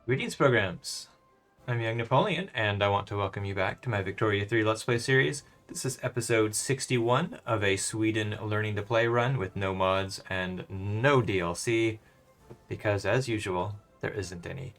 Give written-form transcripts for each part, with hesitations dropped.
Greetings, programs. I'm Young Napoleon, and I want to welcome you back to my Victoria 3 Let's Play series. This is episode 61 of a Sweden Learning to Play run with no mods and no DLC, because as usual, there isn't any.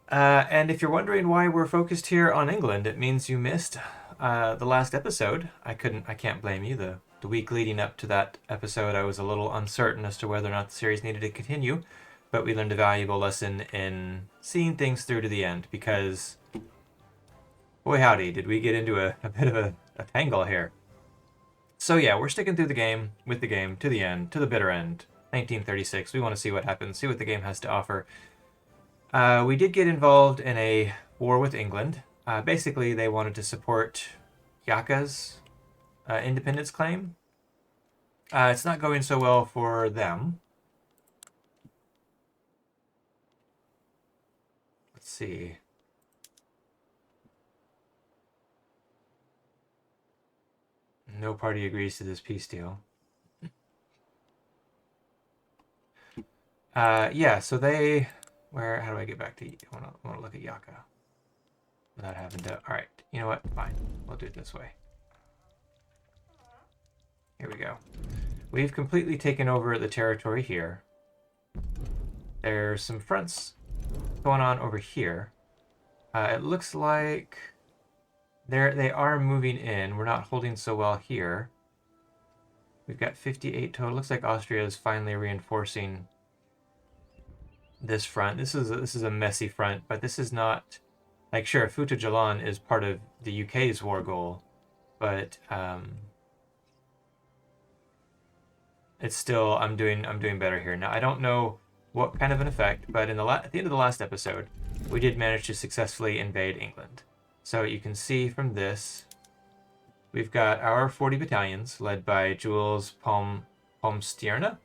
And if you're wondering why we're focused here on England, it means you missed the last episode. I can't blame you. The week leading up to that episode, I was a little uncertain as to whether or not the series needed to continue, but we learned a valuable lesson in seeing things through to the end, because boy howdy, did we get into a bit of a tangle here. So yeah, we're sticking through the game, with the game, to the end, to the bitter end. 1936, we want to see what happens, see what the game has to offer. We did get involved in a war with England. Basically, they wanted to support Yaka's independence claim. It's not going so well for them. Let's see. No party agrees to this peace deal. Yeah, so they... How do I get back to... I want to look at Yaka. Without having to... Alright, you know what? Fine. We'll do it this way. Here we go. We've completely taken over the territory here. There's some fronts going on over here. It looks like they are moving in. We're not holding so well here. We've got 58 total. Looks like Austria is finally reinforcing this front. This is a messy front, but this is not like, sure, Futa Jalan is part of the UK's war goal, but it's still I'm doing better here. Now I don't know what kind of an effect, but at the end of the last episode, we did manage to successfully invade England. So you can see from this, we've got our 40 battalions led by Jules Palmstierna.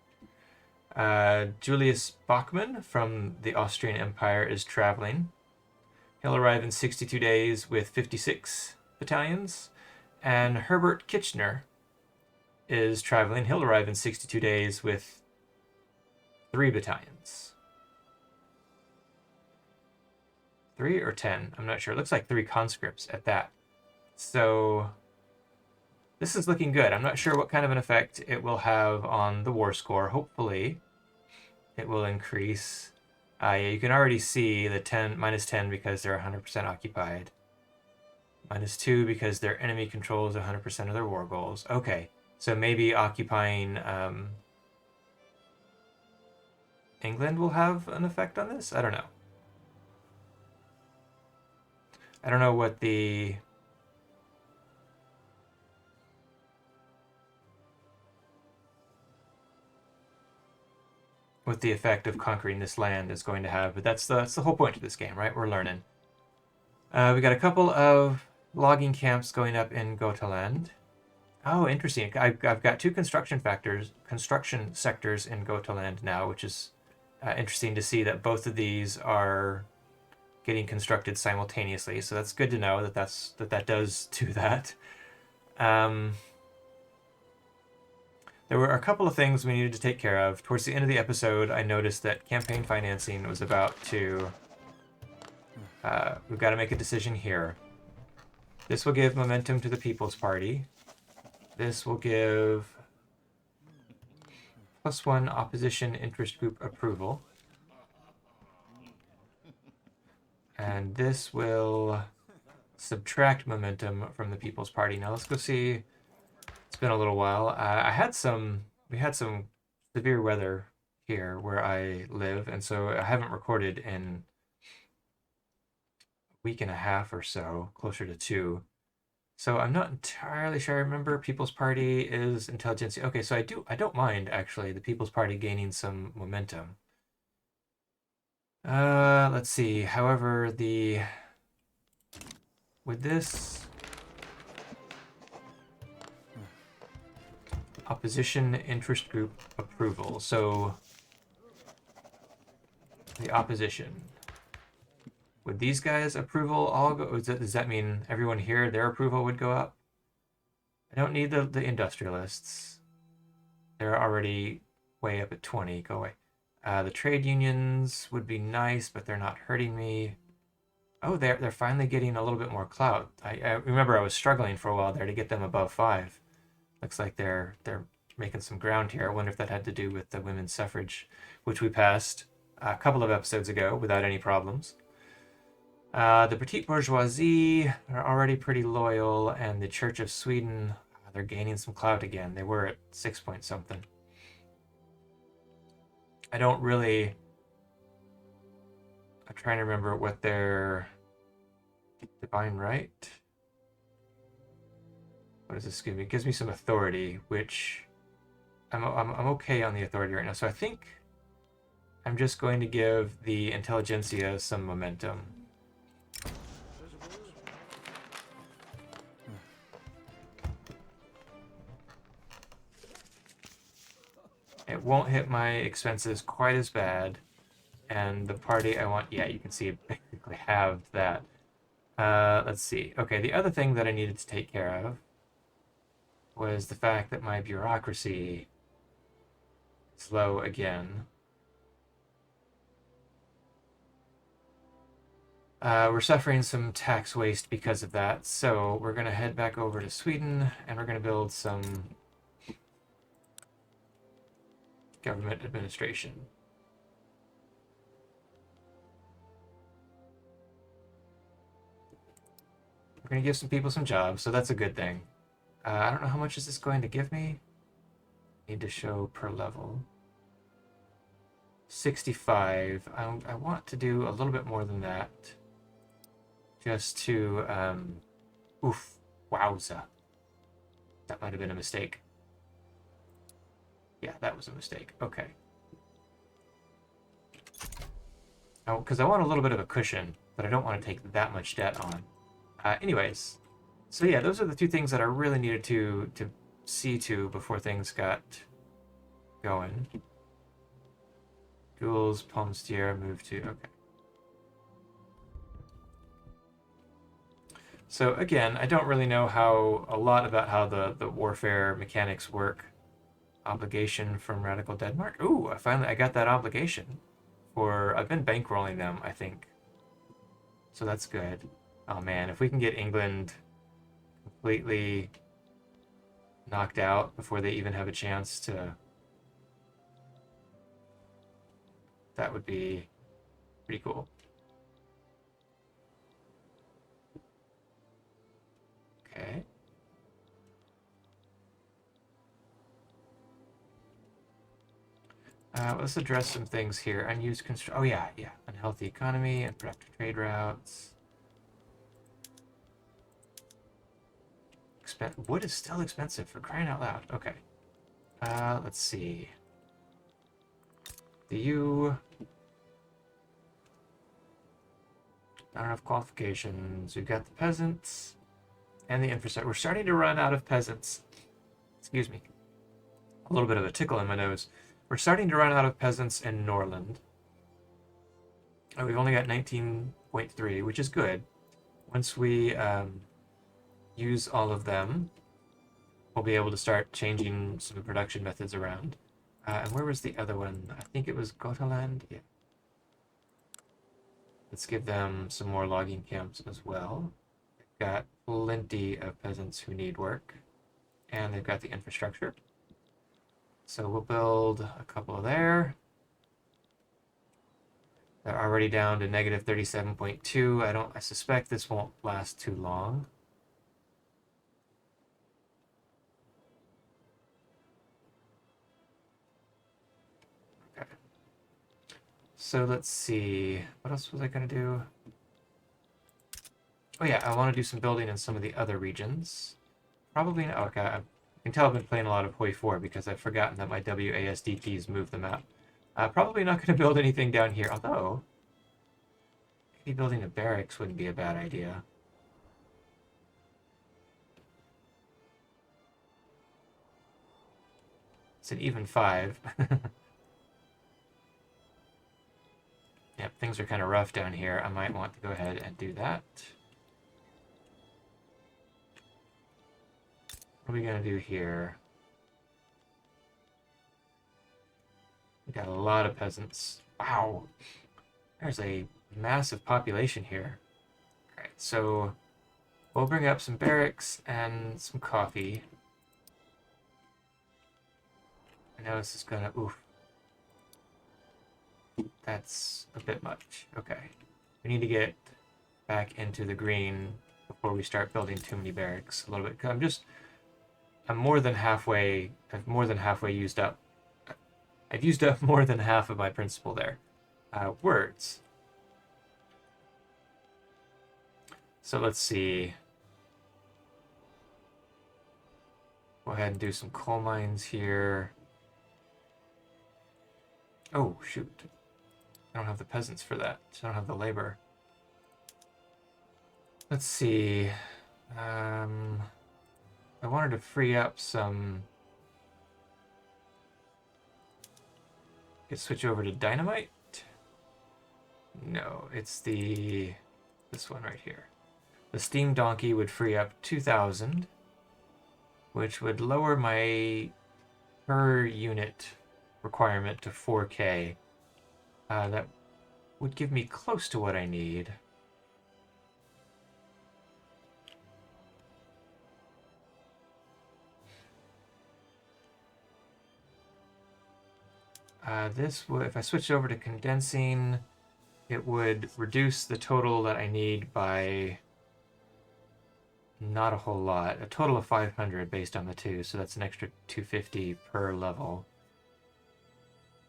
Julius Bachmann from the Austrian Empire is traveling. He'll arrive in 62 days with 56 battalions. And Herbert Kitchener is traveling. He'll arrive in 62 days with 3 battalions. 3 or 10? I'm not sure. It looks like 3 conscripts at that. So this is looking good. I'm not sure what kind of an effect it will have on the war score. Hopefully it will increase. Yeah, you can already see the -10 because they're 100% occupied. -2 because their enemy controls 100% of their war goals. Okay, so maybe occupying England will have an effect on this? I don't know. I don't know what the... what the effect of conquering this land is going to have, but that's the whole point of this game, right? We're learning. We got a couple of logging camps going up in Gotaland. Oh, interesting. I've got 2 construction sectors in Gotaland now, which is interesting to see that both of these are getting constructed simultaneously. So that's good to know that does do that. There were a couple of things we needed to take care of. Towards the end of the episode, I noticed that campaign financing was about to... we've got to make a decision here. This will give momentum to the People's Party. This will give +1 opposition interest group approval. And this will subtract momentum from the People's Party. Now let's go see... It's been a little while. We had some severe weather here where I live, and so I haven't recorded in a week and a half or so, closer to 2. So I'm not entirely sure. I remember People's Party is intelligentsia. Okay, so I don't mind actually the People's Party gaining some momentum. Let's see. However, with this opposition interest group approval. So the opposition. Would these guys' approval all go? Does that mean everyone here, their approval would go up? I don't need the industrialists. They're already way up at 20. Go away. The trade unions would be nice, but they're not hurting me. Oh, they're finally getting a little bit more clout. I remember I was struggling for a while there to get them above 5. Looks like they're making some ground here. I wonder if that had to do with the women's suffrage, which we passed a couple of episodes ago without any problems. The petite bourgeoisie are already pretty loyal, and the Church of Sweden, they're gaining some clout again. They were at 6 point something. I don't really. I'm trying to remember what their divine right. What does this give me? It gives me some authority, which I'm okay on the authority right now. So I think I'm just going to give the intelligentsia some momentum. It won't hit my expenses quite as bad. And the party I want, yeah, you can see it basically halved that. Let's see. Okay, the other thing that I needed to take care of was the fact that my bureaucracy is low again. We're suffering some tax waste because of that, so we're going to head back over to Sweden and we're going to build some government administration. We're going to give some people some jobs, so that's a good thing. I don't know how much is this going to give me. Need to show per level. 65. I want to do a little bit more than that. Just to, oof, wowza. That might have been a mistake. Yeah, that was a mistake. Okay. Oh, because I want a little bit of a cushion, but I don't want to take that much debt on. Anyways, so yeah, those are the two things that I really needed to see to before things got going. Duels, Palmstier, move to, okay. So again, I don't really know a lot about how the warfare mechanics work. Obligation from Radical Denmark. Ooh, I got that obligation. I've been bankrolling them, I think. So that's good. Oh man, if we can get England completely knocked out before they even have a chance to, that would be pretty cool. Okay. Let's address some things here. Unused oh yeah. Unhealthy economy, unproductive trade routes. Wood is still expensive, for crying out loud. Okay. Let's see. The U. Not enough qualifications. We've got the peasants and the infrastructure. We're starting to run out of peasants. Excuse me. A little bit of a tickle in my nose. We're starting to run out of peasants in Norland. Oh, we've only got 19.3, which is good. Once we use all of them, we'll be able to start changing some production methods around. And where was the other one? I think it was Gotaland. Yeah. Let's give them some more logging camps as well. They've got plenty of peasants who need work, and they've got the infrastructure. So we'll build a couple there. They're already down to negative 37.2. I suspect this won't last too long. Okay. So let's see. What else was I going to do? Oh yeah, I want to do some building in some of the other regions. Probably not. Okay, I can tell I've been playing a lot of Hoi 4 because I've forgotten that my WASD keys move the map. Probably not going to build anything down here, although maybe building a barracks wouldn't be a bad idea. It's an even 5. Yep, things are kind of rough down here. I might want to go ahead and do that. What are we going to do here? We got a lot of peasants. Wow. There's a massive population here. Alright, so we'll bring up some barracks and some coffee. I know this is gonna... Oof. That's a bit much. Okay. We need to get back into the green before we start building too many barracks a little bit. Cause I'm more than halfway... I've more than halfway used up... I've used up more than half of my principal there. Words. So let's see. Go ahead and do some coal mines here. Oh, shoot. I don't have the peasants for that. I don't have the labor. Let's see. I wanted to free up some... Could switch over to dynamite? No, it's this one right here. The steam donkey would free up 2,000, which would lower my per unit requirement to 4K. That would give me close to what I need. This would, if I switched over to condensing, it would reduce the total that I need by not a whole lot. A total of 500 based on the two, so that's an extra 250 per level.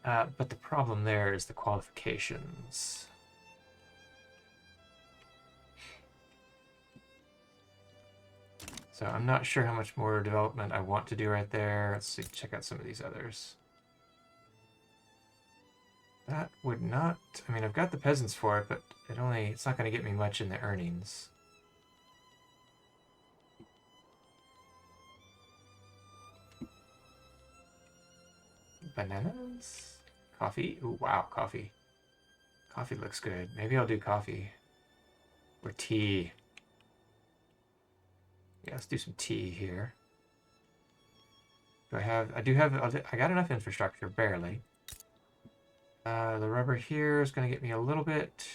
But the problem there is the qualifications. So I'm not sure how much more development I want to do right there. Let's see, check out some of these others. That would not... I mean, I've got the peasants for it, but it's not going to get me much in the earnings. Bananas? Coffee? Ooh, wow, coffee. Coffee looks good. Maybe I'll do coffee. Or tea. Yeah, let's do some tea here. I got enough infrastructure, barely. The rubber here is going to get me a little bit...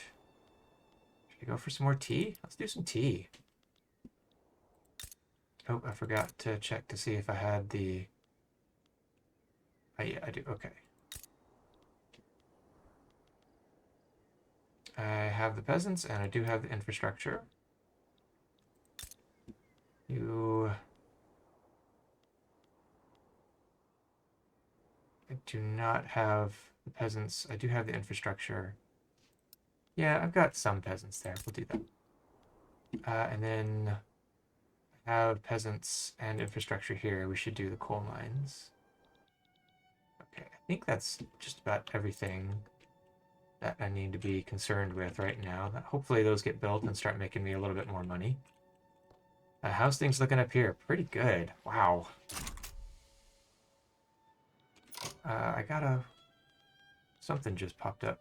Should I go for some more tea? Let's do some tea. Oh, I forgot to check to see if I had the... Oh, yeah, I do. Okay. I have the peasants, and I do have the infrastructure. I do not have the peasants. I do have the infrastructure. Yeah, I've got some peasants there. We'll do that. And then I have peasants and infrastructure here. We should do the coal mines. Okay, I think that's just about everything that I need to be concerned with right now. Hopefully those get built and start making me a little bit more money. How's things looking up here? Pretty good. Wow. Something just popped up.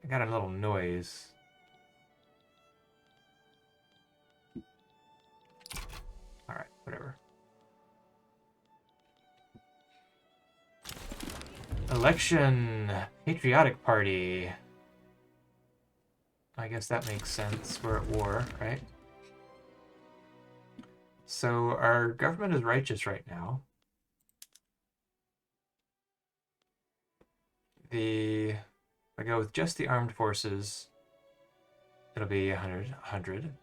I got a little noise. Alright, whatever. Election! Patriotic Party. I guess that makes sense. We're at war, right? So our government is righteous right now. If I go with just the armed forces, it'll be 100.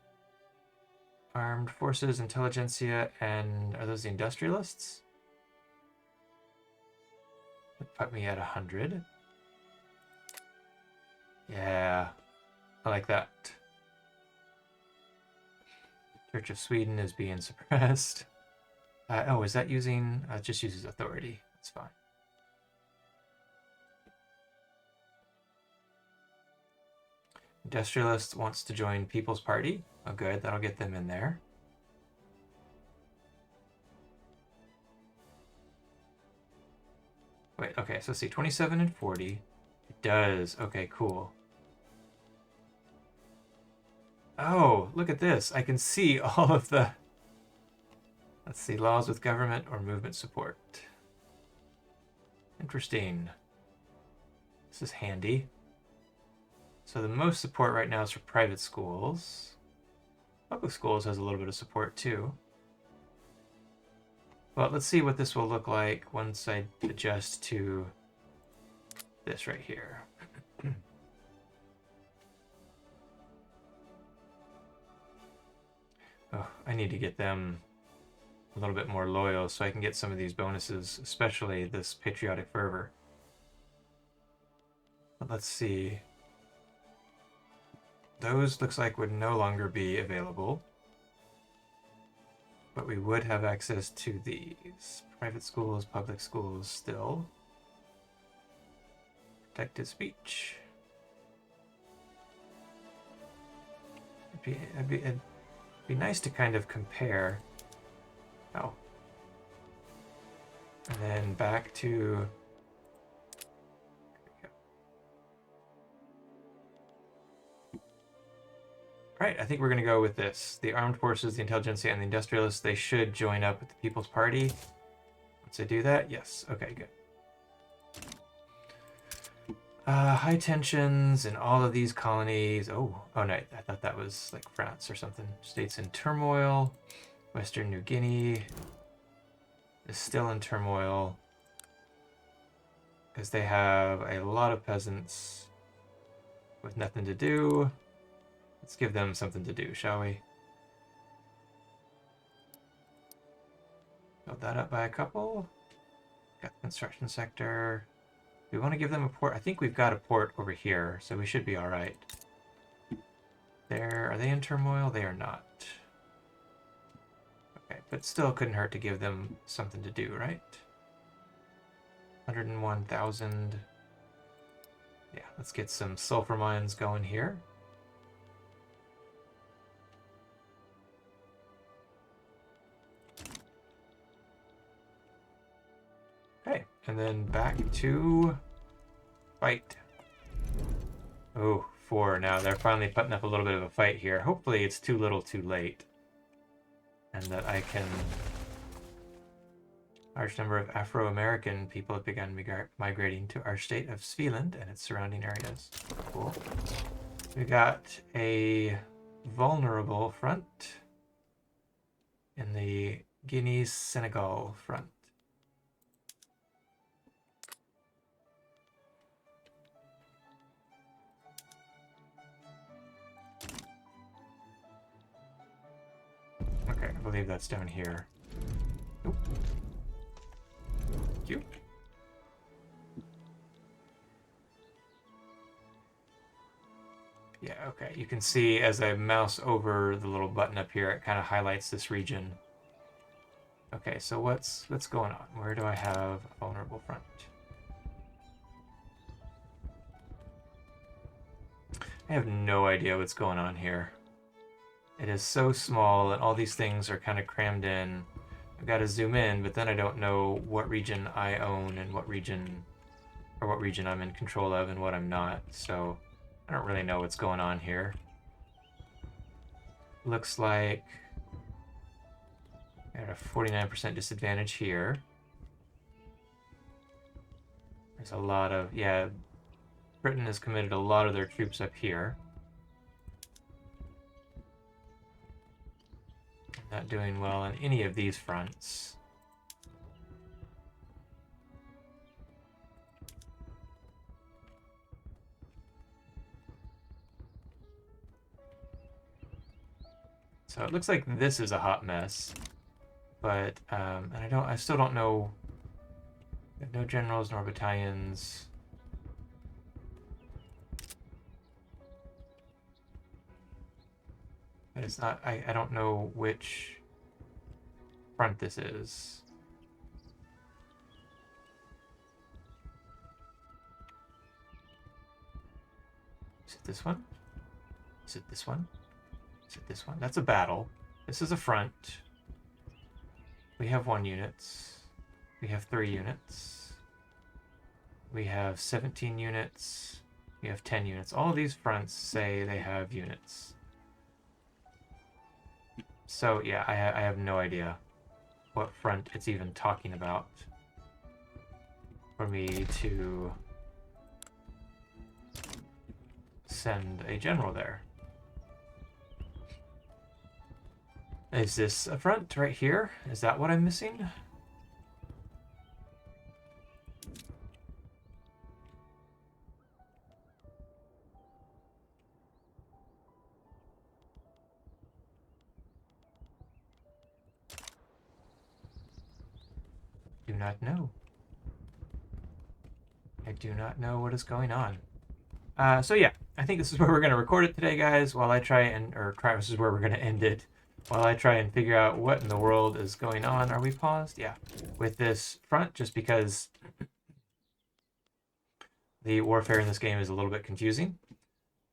Armed forces, intelligentsia, and are those the industrialists? That put me at 100. Yeah, I like that. Church of Sweden is being suppressed. Oh, is that using... it just uses authority. That's fine. Industrialist wants to join People's Party. Oh, good. That'll get them in there. Wait, okay. So see, 27 and 40. It does. Okay, cool. Oh, look at this. I can see all of the... Let's see, laws with government or movement support. Interesting. This is handy. So the most support right now is for private schools. Public schools has a little bit of support too. Well, let's see what this will look like once I adjust to this right here. Oh, I need to get them a little bit more loyal so I can get some of these bonuses, especially this patriotic fervor. But let's see. Those looks like would no longer be available. But we would have access to these. Private schools, public schools still. Protected speech. It'd be nice to kind of compare. Oh. And then back to... Alright, I think we're going to go with this. The armed forces, the intelligentsia, and the industrialists, they should join up with the People's Party. Once they do that, yes. Okay, good. High tensions in all of these colonies. Oh no, I thought that was like France or something. States in turmoil. Western New Guinea is still in turmoil because they have a lot of peasants with nothing to do. Let's give them something to do, shall we? Build that up by a couple. Got the construction sector. We want to give them a port. I think we've got a port over here, so we should be all right. Are they in turmoil? They are not. Okay, but still couldn't hurt to give them something to do, right? 101,000. Yeah, let's get some sulfur mines going here. Okay, and then back to fight. Oh, 4 now. They're finally putting up a little bit of a fight here. Hopefully it's too little too late. And that I can... Large number of Afro-American people have begun migrating to our state of Svealand and its surrounding areas. Cool. We got a vulnerable front in the Guinea-Senegal front. Okay, I believe that's down here. Oop. Thank you. Yeah, okay. You can see as I mouse over the little button up here, it kind of highlights this region. Okay, so what's going on? Where do I have a vulnerable front? I have no idea what's going on here. It is so small and all these things are kind of crammed in. I've got to zoom in, but then I don't know what region I own and what region I'm in control of and what I'm not. So I don't really know what's going on here. Looks like I got a 49% disadvantage here. There's a lot of, yeah, Britain has committed a lot of their troops up here. Not doing well on any of these fronts. So it looks like this is a hot mess, but and I still don't know. No generals nor battalions. But it's not. I don't know which front this is. Is it this one? Is it this one? Is it this one? That's a battle. This is a front. We have 1 unit. We have 3 units. We have 17 units. We have 10 units. All of these fronts say they have units. So yeah, I have no idea what front it's even talking about. for me to send a general there. Is this a front right here? Is that what I'm missing? Do not know. I do not know what is going on. So yeah, I think this is where we're going to record it today, guys, while I try and, this is where we're going to end it, while I try and figure out what in the world is going on. Are we paused? Yeah. With this front, just because the warfare in this game is a little bit confusing.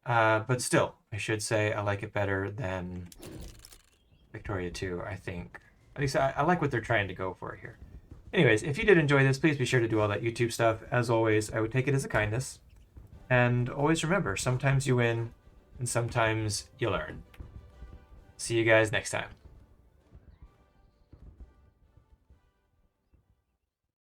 But still, I should say I like it better than Victoria 2, I think. At least I like what they're trying to go for here. Anyways, if you did enjoy this, please be sure to do all that YouTube stuff. As always, I would take it as a kindness. And always remember, sometimes you win, and sometimes you learn. See you guys next time.